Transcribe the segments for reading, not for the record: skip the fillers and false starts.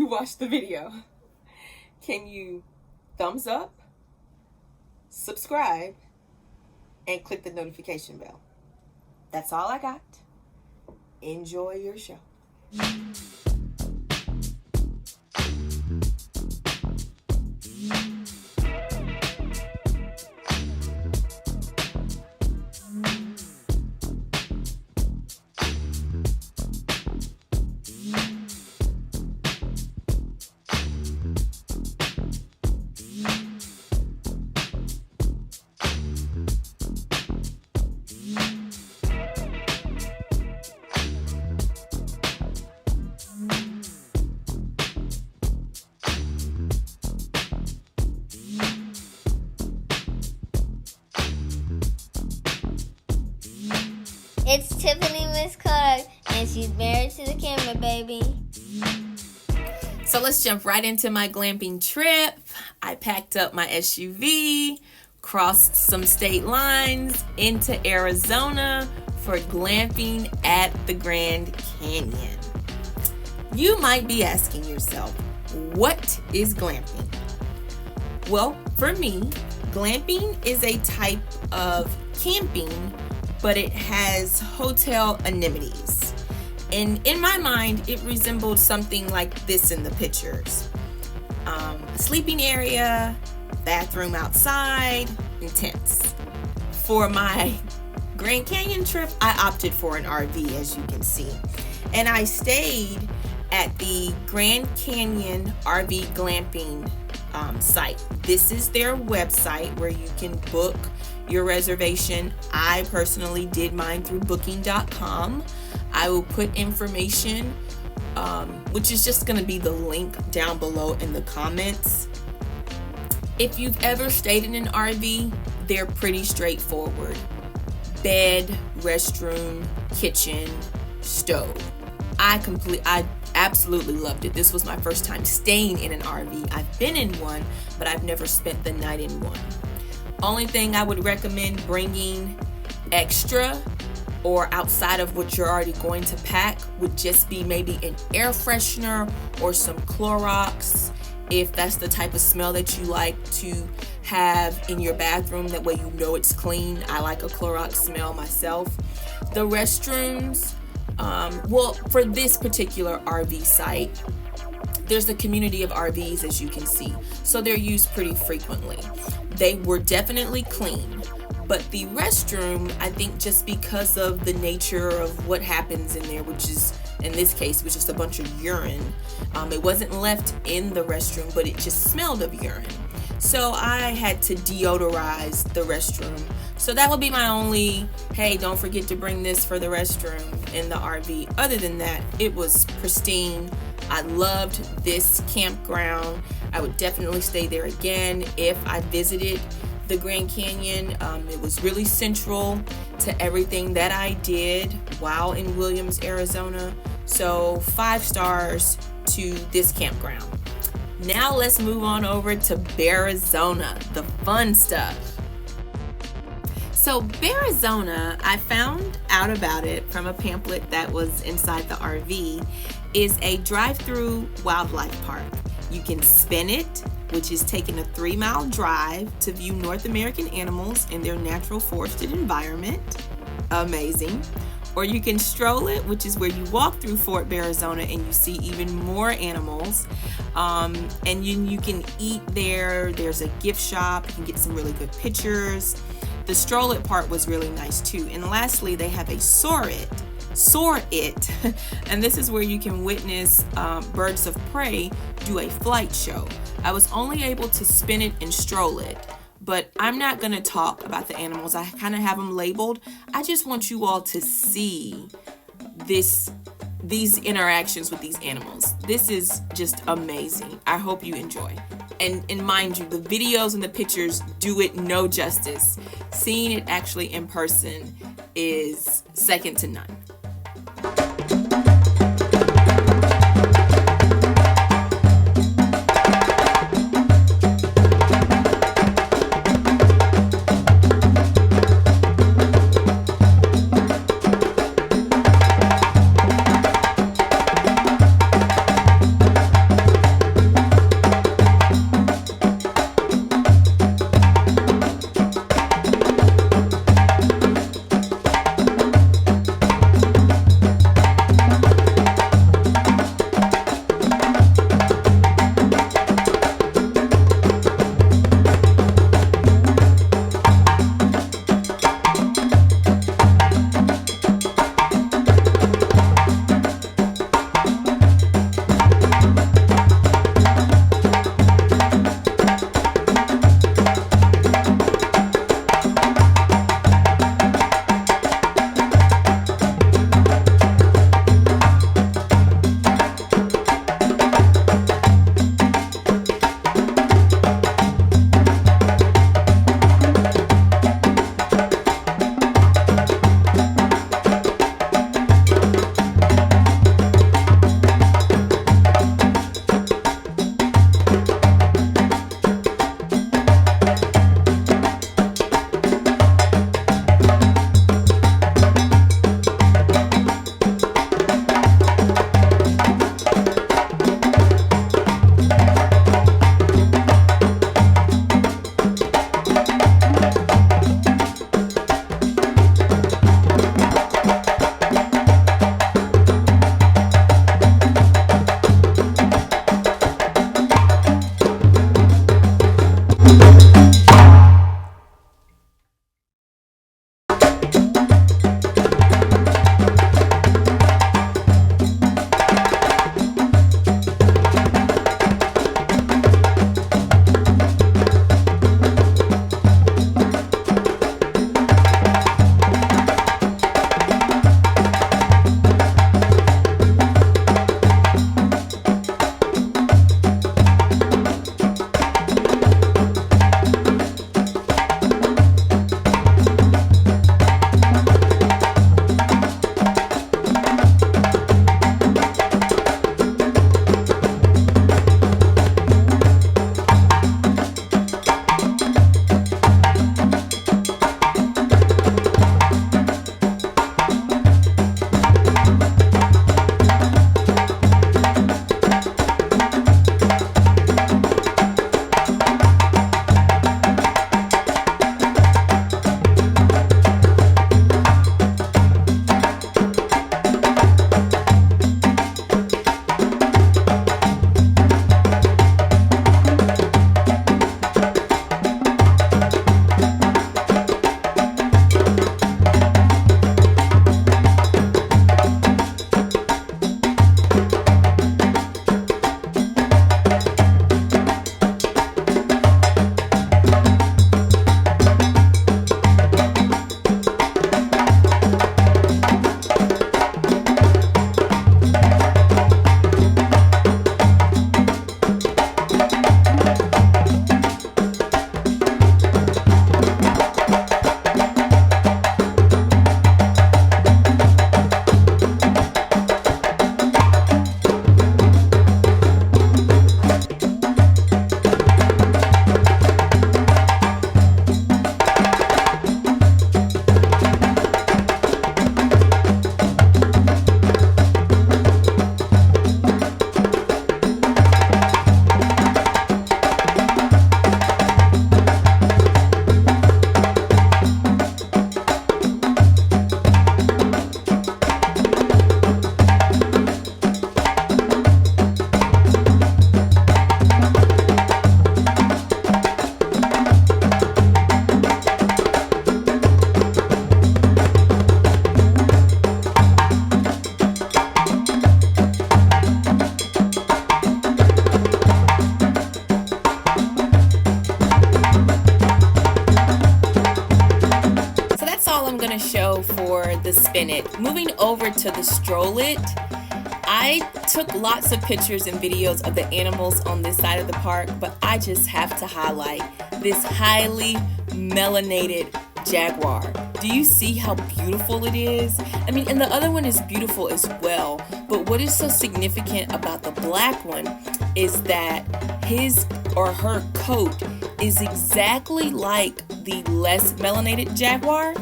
you watched the video, can you thumbs up, subscribe, and click the notification bell? That's all I got. Enjoy your show. It's Tiffany Miss Clark, and she's married to the camera, baby. So let's jump right into my glamping trip. I packed up my SUV, crossed some state lines into Arizona for glamping at the Grand Canyon. You might be asking yourself, what is glamping? Well, for me, glamping is a type of camping, but it has hotel amenities. And in my mind, it resembled something like this in the pictures. A sleeping area, bathroom outside, and tents. For my Grand Canyon trip, I opted for an RV, as you can see. And I stayed at the Grand Canyon RV Glamping site. This is their website where you can book your reservation. I personally did mine through booking.com. I will put information, which is just going to be the link down below in the comments. If you've ever stayed in an RV, they're pretty straightforward. Bed, restroom, kitchen, stove. I absolutely loved it. This was my first time staying in an RV. I've been in one, but I've never spent the night in one. Only thing I would recommend bringing extra or outside of what you're already going to pack would just be maybe an air freshener or some Clorox, if that's the type of smell that you like to have in your bathroom. That way you know it's clean. I like a Clorox smell myself. The restrooms, well, for this particular RV site, there's a community of RVs, as you can see, so they're used pretty frequently. They were definitely clean, but the restroom, I think just because of the nature of what happens in there, which is, in this case, was just a bunch of urine. It wasn't left in the restroom, but it just smelled of urine. So I had to deodorize the restroom. So that would be my only, hey, don't forget to bring this for the restroom in the RV. Other than that, it was pristine. I loved this campground. I would definitely stay there again if I visited the Grand Canyon. It was really central to everything that I did while in Williams, Arizona. So 5 stars to this campground. Now let's move on over to Bearizona, the fun stuff. So Bearizona, I found out about it from a pamphlet that was inside the RV, is a drive-through wildlife park. You can spin it, which is taking a 3-mile drive to view North American animals in their natural forested environment. Amazing. Or you can stroll it, which is where you walk through Fort Bearizona and you see even more animals. And you can eat there. There's a gift shop. You can get some really good pictures. The stroll it part was really nice too. And lastly, they have a soar it. And this is where you can witness birds of prey do a flight show. I was only able to spin it and stroll it, but I'm not going to talk about the animals. I kind of have them labeled. I just want you all to see these interactions with these animals. This is just amazing. I hope you enjoy. And mind you, the videos and the pictures do it no justice. Seeing it actually in person is second to none. spin it. Moving over to the stroll it, I took lots of pictures and videos of the animals on this side of the park, but I just have to highlight this highly melanated Jaguar. Do you see how beautiful it is? I mean, and the other one is beautiful as well, but what is so significant about the black one is that his or her coat is exactly like the less melanated Jaguar,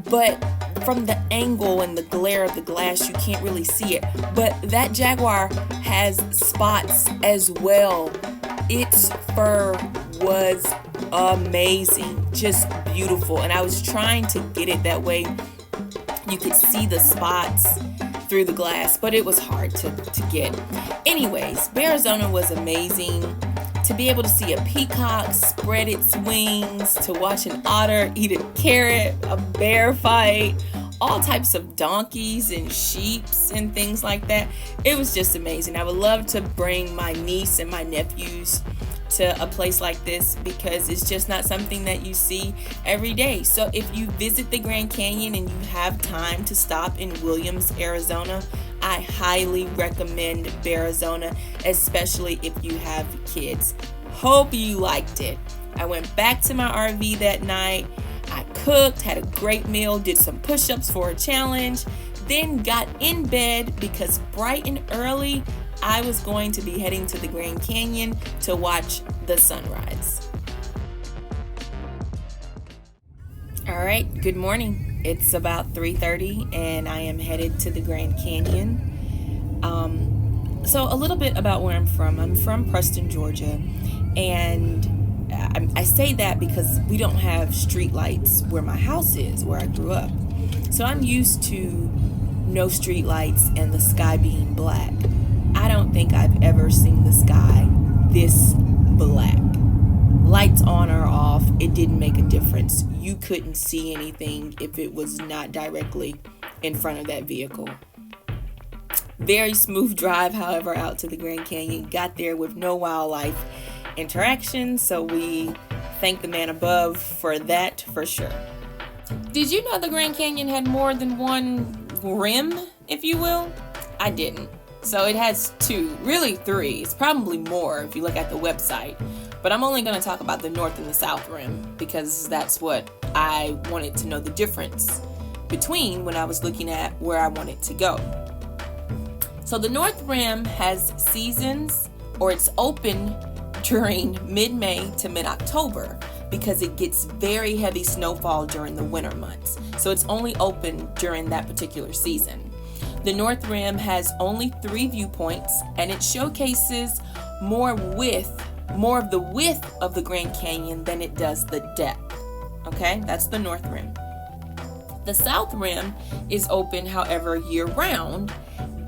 but from the angle and the glare of the glass, you can't really see it. But that Jaguar has spots as well. Its fur was amazing, just beautiful. And I was trying to get it that way you could see the spots through the glass, but it was hard to get. Anyways, Bearizona was amazing. To be able to see a peacock spread its wings, to watch an otter eat a carrot, a bear fight, all types of donkeys and sheeps and things like that. It was just amazing. I would love to bring my niece and my nephews to a place like this because it's just not something that you see every day. So if you visit the Grand Canyon and you have time to stop in Williams, Arizona, I highly recommend Bearizona, especially if you have kids. Hope you liked it. I went back to my RV that night. I cooked, had a great meal, did some push-ups for a challenge, then got in bed because bright and early I was going to be heading to the Grand Canyon to watch the sunrise. All right, good morning. It's about 3:30 and I am headed to the Grand Canyon. So a little bit about where I'm from. I'm from Preston, Georgia, and I say that because we don't have street lights where my house is, where I grew up. So I'm used to no street lights and the sky being black. I don't think I've ever seen the sky this black. Lights on or off, it didn't make a difference. You couldn't see anything if it was not directly in front of that vehicle. Very smooth drive, however, out to the Grand Canyon. Got there with no wildlife interaction, so we thank the man above for that for sure. Did you know the Grand Canyon had more than one rim, if you will? I didn't. So it has two, really three. It's probably more if you look at the website. But I'm only going to talk about the north and the south rim because that's what I wanted to know the difference between when I was looking at where I wanted to go. So the north rim has seasons, or it's open during mid-May to mid-October because it gets very heavy snowfall during the winter months. So it's only open during that particular season. The North Rim has only 3 viewpoints and it showcases more of the width of the Grand Canyon than it does the depth. Okay, that's the North Rim. The South Rim is open, however, year-round,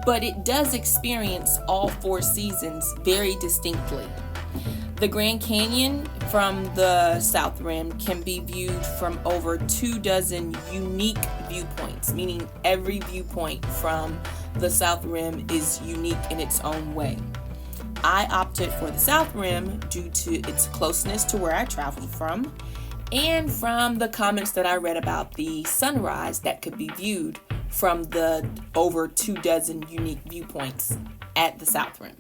but it does experience all 4 seasons very distinctly. The Grand Canyon from the South Rim can be viewed from over 24 unique viewpoints, meaning every viewpoint from the South Rim is unique in its own way. I opted for the South Rim due to its closeness to where I traveled from and from the comments that I read about the sunrise that could be viewed from the over 24 unique viewpoints at the South Rim.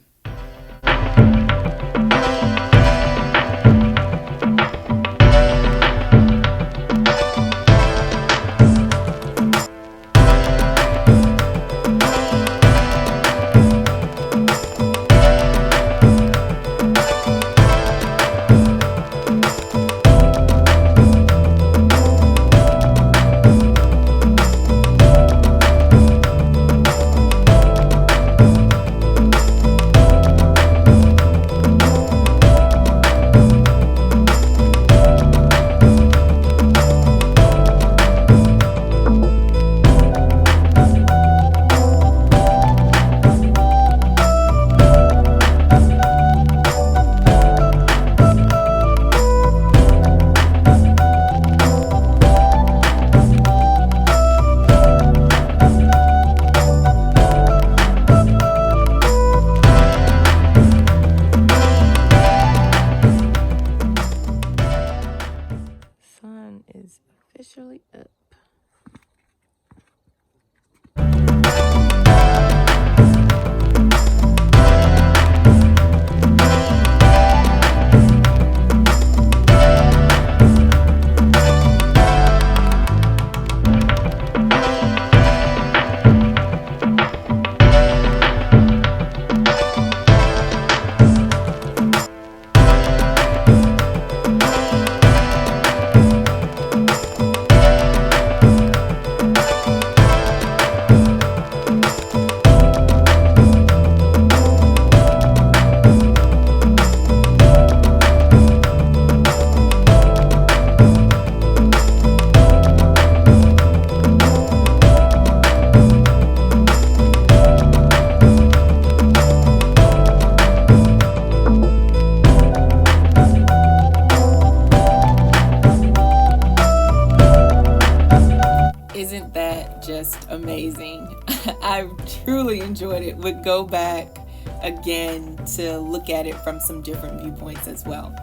I truly enjoyed it. Would go back again to look at it from some different viewpoints as well.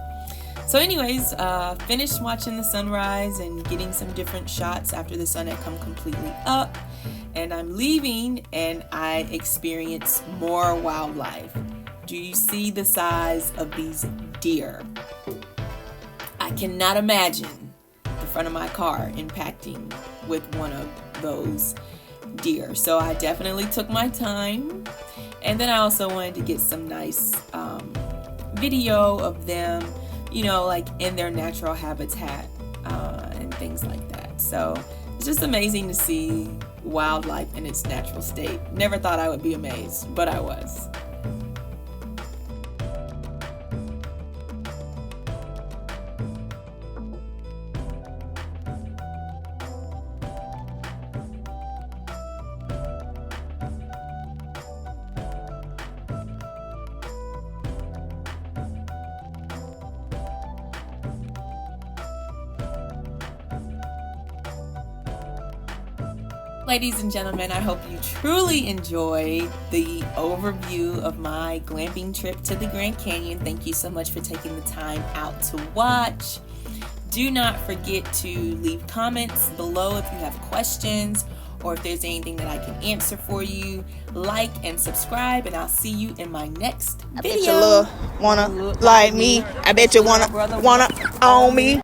So anyways, finished watching the sunrise and getting some different shots after the sun had come completely up. And I'm leaving and I experience more wildlife. Do you see the size of these deer? I cannot imagine the front of my car impacting with one of those deer. So I definitely took my time. And then I also wanted to get some nice video of them, you know, like in their natural habitat and things like that. So it's just amazing to see wildlife in its natural state. Never thought I would be amazed, but I was. Ladies and gentlemen, I hope you truly enjoyed the overview of my glamping trip to the Grand Canyon. Thank you so much for taking the time out to watch. Do not forget to leave comments below if you have questions or if there's anything that I can answer for you. Like and subscribe, and I'll see you in my next video. I bet you wanna like me. I bet you wanna own me.